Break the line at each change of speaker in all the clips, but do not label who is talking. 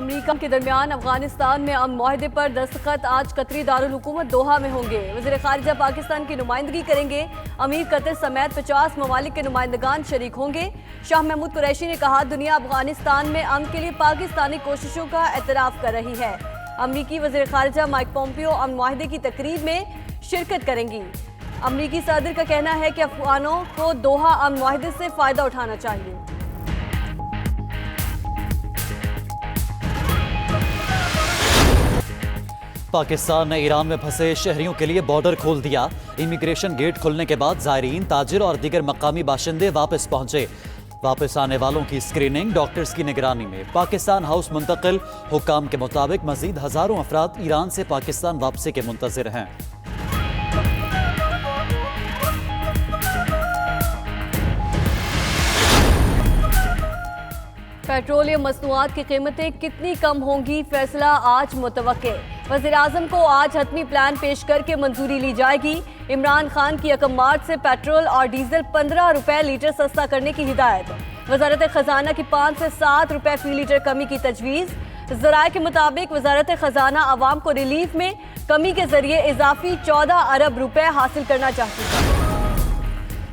America के दरमियान अफगानिस्तान में अमन मुआहदे पर दस्तखत आज कतरी दारुल हुकूमत दोहा में होंगे। वज़ीर ख़ारिजा पाकिस्तान की नुमाइंदगी करेंगे। अमीर कतर समेत 50 ममालिक के नुमाइंदगान शरीक होंगे। शाह महमूद कुरैशी ने कहा, दुनिया अफगानिस्तान में अमन के लिए पाकिस्तानी कोशिशों का एतराफ़ कर रही है। अमरीकी वज़ीर ख़ारिजा माइक पोम्पियो अमन मुआहदे की तकरीब में शिरकत करेंगी। अमरीकी सदर का कहना है कि अफगानों को दोहा अमन मुआहदे से फ़ायदा उठाना चाहिए।
पाकिस्तान ने ईरान में फंसे शहरियों के लिए बॉर्डर खोल दिया। इमिग्रेशन गेट खुलने के बाद ज़ायरीन, ताजिर और दीगर मकामी बाशिंदे वापस पहुंचे। वापस आने वालों की स्क्रीनिंग डॉक्टर्स की निगरानी में। पाकिस्तान हाउस मुंतकिल हुक्काम के मुताबिक मजीद हज़ारों अफराद ईरान से पाकिस्तान वापसी के मुंतज़िर हैं।
पेट्रोलियम मसनूआत की कीमतें कितनी कम होंगी, फैसला आज मुतवक्के। वज़ीर आज़म को आज हतमी प्लान पेश करके मंजूरी ली जाएगी। इमरान खान की 1 मार्च से पेट्रोल और डीजल 15 रुपए लीटर सस्ता करने की हिदायत। वजारत खजाना की 5 से 7 रुपए फी लीटर कमी की तजवीज़। ज़राए के मुताबिक वजारत खजाना आवाम को रिलीफ में कमी के जरिए इजाफी 14 अरब रुपए हासिल करना चाहती है।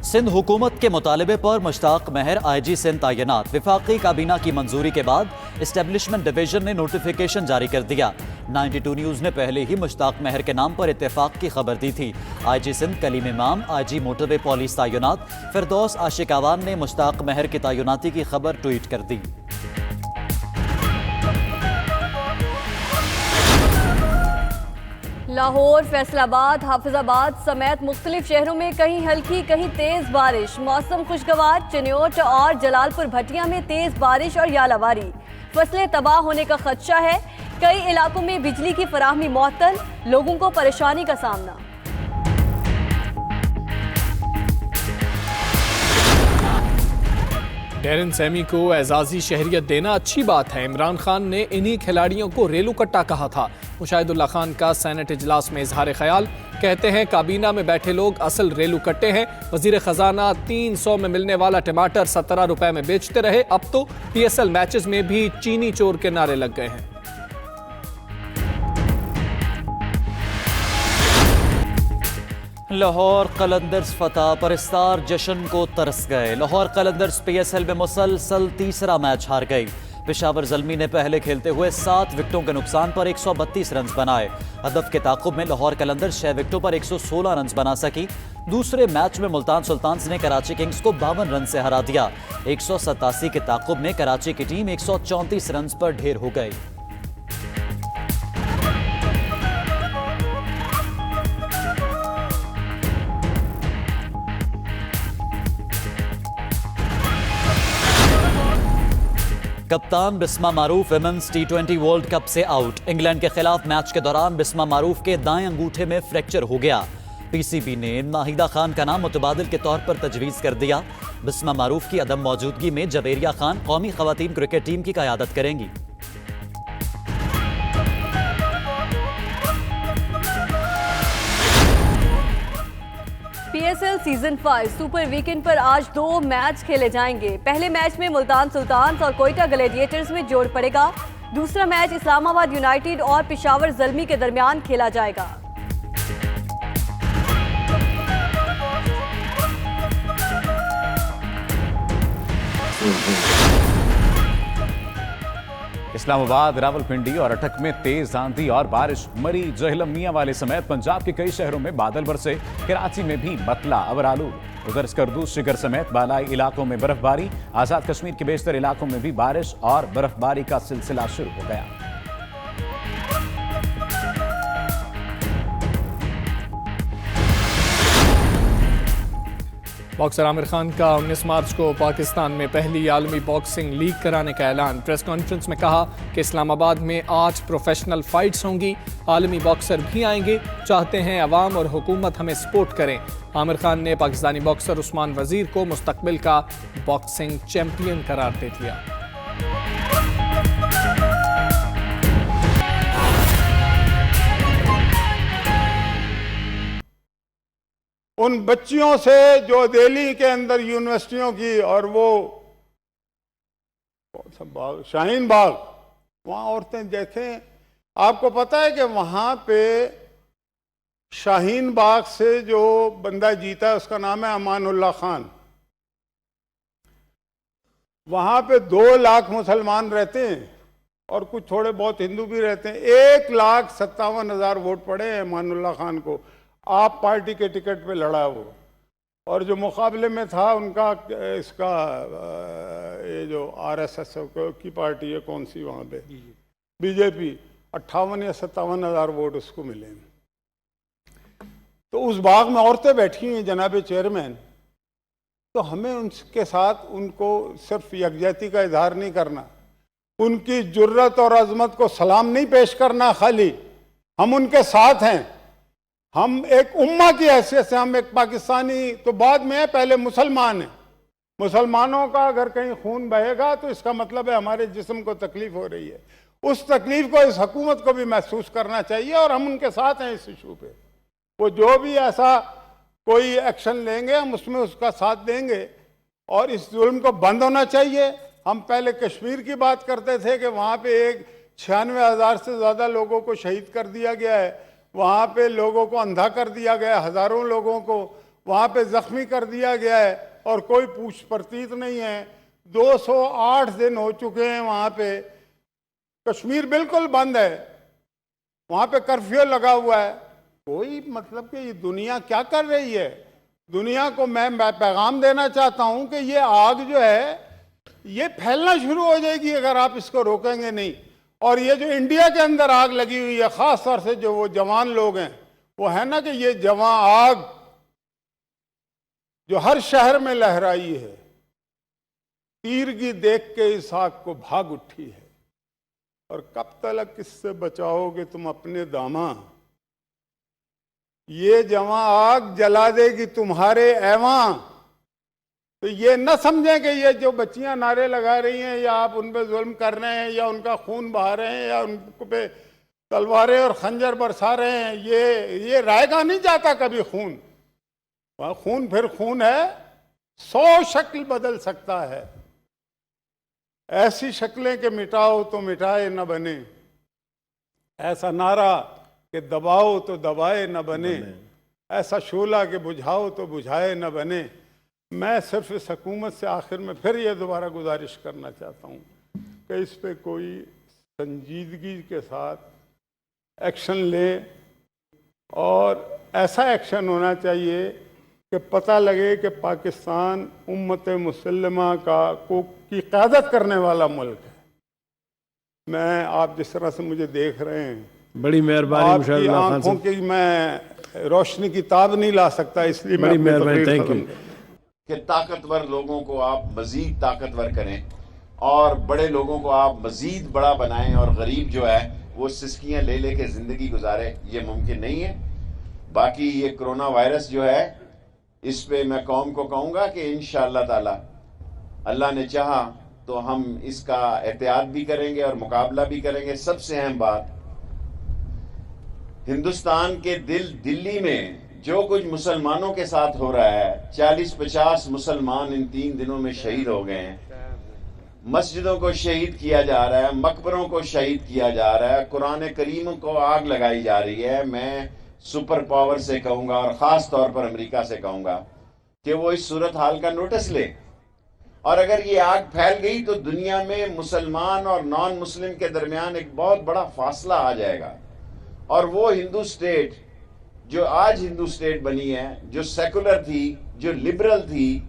सिंध हुकूमत के मुतालबे पर मुश्ताक महर IG सिंध तैनात। विफाकी काबीना की मंजूरी के बाद इस्टेब्लिशमेंट डिवीजन ने नोटिफिकेशन जारी कर दिया। 92 न्यूज़ ने पहले ही मुश्ताक महर के नाम पर इत्तेफाक की खबर दी थी। IG सिंध कलीम इमाम, IG मोटरवे पुलिस तैनात फिरदौस आशिक आवान ने मुश्ताक महर की तैनाती की खबर ट्वीट कर दी।
लाहौर, फैसलाबाद, हाफिजाबाद समेत मुख्तलिफ शहरों में कहीं हल्की कहीं तेज बारिश। मौसम खुशगवार। चिन्योट और जलालपुर भटिया में तेज बारिश और यालावारी। फसलें तबाह होने का खदशा है। कई इलाकों में बिजली की फराहमी मुअत्तल। लोगों को परेशानी का सामना।
डेरन सैमी को एजाजी शहरियत देना अच्छी बात है। इमरान खान ने इन्हीं खिलाड़ियों को रेलू कट्टा कहा था। मुशाहिदुल्लाह खान का सेनेट इजलास में इजहार ख्याल। कहते हैं काबीना में बैठे लोग असल रेलू कट्टे हैं। वजीर खजाना 300 में मिलने वाला टमाटर 17 रुपए में बेचते रहे। अब तो PSL मैचेस में भी चीनी चोर के नारे लग गए हैं।
लाहौर कलंदर्स फतह पर स्टार जश्न को तरस गए। लाहौर कलंदर्स PSL में मुसलसल तीसरा मैच हार गई। पेशावर ज़ल्मी ने पहले खेलते हुए 7 विकेटों के नुकसान पर 132 रन बनाए। हदफ के ताकुब में लाहौर कलंदर्स 6 विकेटों पर 116 रन बना सकी। दूसरे मैच में मुल्तान सुल्तान्स ने कराची किंग्स को 52 रन से हरा दिया। 187 के ताकुब में कराची की टीम 134 रन पर ढेर हो गई। कप्तान बिस्मा मारूफ विमेंस T20 वर्ल्ड कप से आउट। इंग्लैंड के खिलाफ मैच के दौरान बिस्मा मारूफ के दाएं अंगूठे में फ्रैक्चर हो गया। PCB ने नाहिदा खान का नाम मुतबादिल के तौर पर तजवीज़ कर दिया। बिस्मा मारूफ की अदम मौजूदगी में जवेरिया खान कौमी खवातीन क्रिकेट टीम की क़यादत करेंगी।
PSL सीजन 5 सुपर वीकेंड पर आज 2 मैच खेले जाएंगे। पहले मैच में मुल्तान सुल्तान्स और कोयटा ग्लैडिएटर्स में जोड़ पड़ेगा। दूसरा मैच इस्लामाबाद यूनाइटेड और पेशावर ज़ल्मी के दरमियान खेला जाएगा।
इस्लामाबाद, रावलपिंडी और अटक में तेज आंधी और बारिश। मरी, जहलम, मियां वाले समेत पंजाब के कई शहरों में बादल बरसे। कराची में भी मतला अवरालूद। उधर स्कर्दू, शिगर समेत बालाई इलाकों में बर्फबारी। आजाद कश्मीर के बेशतर इलाकों में भी बारिश और बर्फबारी का सिलसिला शुरू हो गया।
बॉक्सर आमिर खान का 19 मार्च को पाकिस्तान में पहली आलमी बॉक्सिंग लीग कराने का ऐलान। प्रेस कॉन्फ्रेंस में कहा कि इस्लामाबाद में 8 प्रोफेशनल फाइट्स होंगी। आलमी बॉक्सर भी आएंगे। चाहते हैं अवाम और हुकूमत हमें सपोर्ट करें। आमिर खान ने पाकिस्तानी बॉक्सर उस्मान वजीर को मुस्तकबिल का बॉक्सिंग चैंपियन करार दे दिया।
उन बच्चियों से जो दिल्ली के अंदर यूनिवर्सिटियों की और वो शाहीन बाग वहाँ औरतें देखें, आपको पता है कि वहाँ पे शाहीन बाग से जो बंदा जीता है उसका नाम है अमानुल्लाह खान। वहाँ पे 2 लाख मुसलमान रहते हैं और कुछ थोड़े बहुत हिंदू भी रहते हैं। 1,57,000 वोट पड़े हैं अमानुल्लाह खान को। आप पार्टी के टिकट पे लड़ा वो, और जो मुकाबले में था उनका इसका ये जो आरएसएस की पार्टी है, कौन सी वहाँ पे, बीजेपी, 58 या 57,000 वोट उसको मिले। तो उस बाग में औरतें बैठी हैं जनाब चेयरमैन, तो हमें उनके साथ उनको सिर्फ यकजहती का इजहार नहीं करना, उनकी जुर्रत और अजमत को सलाम नहीं पेश करना, खाली हम उनके साथ हैं। हम एक उम्मा की हैसियत से, हम एक पाकिस्तानी तो बाद में है, पहले मुसलमान हैं। मुसलमानों का अगर कहीं खून बहेगा तो इसका मतलब है हमारे जिस्म को तकलीफ हो रही है। उस तकलीफ को इस हुकूमत को भी महसूस करना चाहिए और हम उनके साथ हैं इस इशू पे। वो जो भी ऐसा कोई एक्शन लेंगे हम उसमें उसका साथ देंगे और इस जुल्म को बंद होना चाहिए। हम पहले कश्मीर की बात करते थे कि वहाँ पे 96,000 से ज़्यादा लोगों को शहीद कर दिया गया है, वहाँ पे लोगों को अंधा कर दिया गया है, हज़ारों लोगों को वहाँ पे ज़ख्मी कर दिया गया है और कोई पूछ परतीत नहीं है। 208 दिन हो चुके हैं वहाँ पे, कश्मीर बिल्कुल बंद है, वहाँ पे कर्फ्यू लगा हुआ है। कोई मतलब कि ये दुनिया क्या कर रही है? दुनिया को मैं पैगाम देना चाहता हूँ कि ये आग जो है ये फैलना शुरू हो जाएगी अगर आप इसको रोकेंगे नहीं। और ये जो इंडिया के अंदर आग लगी हुई है, ख़ास तौर से जो वो जवान लोग हैं, वो है ना कि ये जवान आग जो हर शहर में लहराई है, तीरगी देख के इस आग को भाग उठी है। और कब तक किससे बचाओगे तुम अपने दामा, ये जवां आग जला देगी तुम्हारे ऐवां। तो ये न समझें कि ये जो बच्चियां नारे लगा रही हैं या आप उन पे जुल्म कर रहे हैं या उनका खून बहा रहे हैं या उन पे तलवारें और खंजर बरसा रहे हैं, ये रायगा नहीं जाता कभी खून। वह खून फिर खून है, 100 शक्ल बदल सकता है। ऐसी शक्लें कि मिटाओ तो मिटाए न बने, ऐसा नारा कि दबाओ तो दबाए न बने, ऐसा शोला कि बुझाओ तो बुझाए न बने। मैं सिर्फ इस हुकूमत से आखिर में फिर ये दोबारा गुजारिश करना चाहता हूँ कि इस पे कोई संजीदगी के साथ एक्शन ले और ऐसा एक्शन होना चाहिए कि पता लगे कि पाकिस्तान उम्मत मुसल्लमा की क़यादत करने वाला मुल्क है। मैं आप जिस तरह से मुझे देख रहे हैं,
बड़ी मेहरबानी,
आपकी आंखों की मैं रोशनी की ताब नहीं ला सकता, इसलिए
बड़ी मेहरबानी, थैंक यू।
कि ताकतवर लोगों को आप मजीद ताकतवर करें और बड़े लोगों को आप मजीद बड़ा बनाएं और गरीब जो है वो सिसकियां ले लेके ज़िंदगी गुजारे, ये मुमकिन नहीं है। बाकी ये कोरोना वायरस जो है, इस पे मैं कौम को कहूँगा कि इंशाअल्लाह ताला अल्लाह ने चाहा तो हम इसका एहतियात भी करेंगे और मुकाबला भी करेंगे। सबसे अहम बात, हिंदुस्तान के दिल्ली में जो कुछ मुसलमानों के साथ हो रहा है, 40-50 मुसलमान इन 3 दिनों में शहीद हो गए हैं। मस्जिदों को शहीद किया जा रहा है, मकबरों को शहीद किया जा रहा है, कुरान करीम को आग लगाई जा रही है। मैं सुपर पावर से कहूंगा और ख़ास तौर पर अमेरिका से कहूंगा कि वो इस सूरत हाल का नोटिस ले, और अगर ये आग फैल गई तो दुनिया में मुसलमान और नॉन मुस्लिम के दरमियान एक बहुत बड़ा फासला आ जाएगा। और वो हिंदू स्टेट जो आज हिंदू स्टेट बनी है, जो सेकुलर थी, जो लिबरल थी,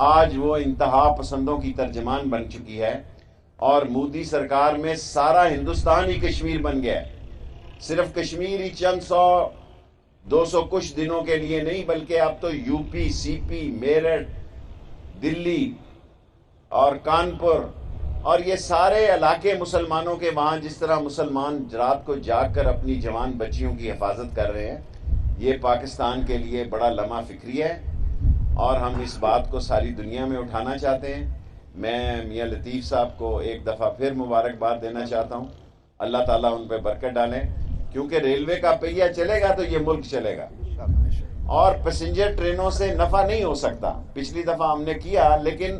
आज वो इंतहा पसंदों की तर्जमान बन चुकी है। और मोदी सरकार में सारा हिंदुस्तान ही कश्मीर बन गया है। सिर्फ कश्मीर ही चंद 100-200 कुछ दिनों के लिए नहीं, बल्कि अब तो यूपी, सीपी, मेरठ, दिल्ली और कानपुर और ये सारे इलाके मुसलमानों के, वहाँ जिस तरह मुसलमान रात को जाग कर अपनी जवान बच्चियों की हिफाजत कर रहे हैं, ये पाकिस्तान के लिए बड़ा लम्हा फिक्री है और हम इस बात को सारी दुनिया में उठाना चाहते हैं। मैं मियां लतीफ़ साहब को एक दफ़ा फिर मुबारकबाद देना चाहता हूँ। अल्लाह ताला उन पर बरकत डालें, क्योंकि रेलवे का पहिया चलेगा तो ये मुल्क चलेगा और पैसेंजर ट्रेनों से नफ़ा नहीं हो सकता। पिछली दफ़ा हमने किया, लेकिन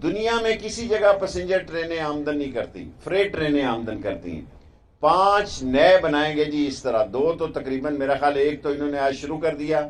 दुनिया में किसी जगह पैसेंजर ट्रेनें आमदन नहीं करती, फ्रेट ट्रेनें आमदन करती हैं। 5 नए बनाएंगे जी इस तरह। 2 तो तकरीबन मेरा ख्याल, एक तो इन्होंने आज शुरू कर दिया,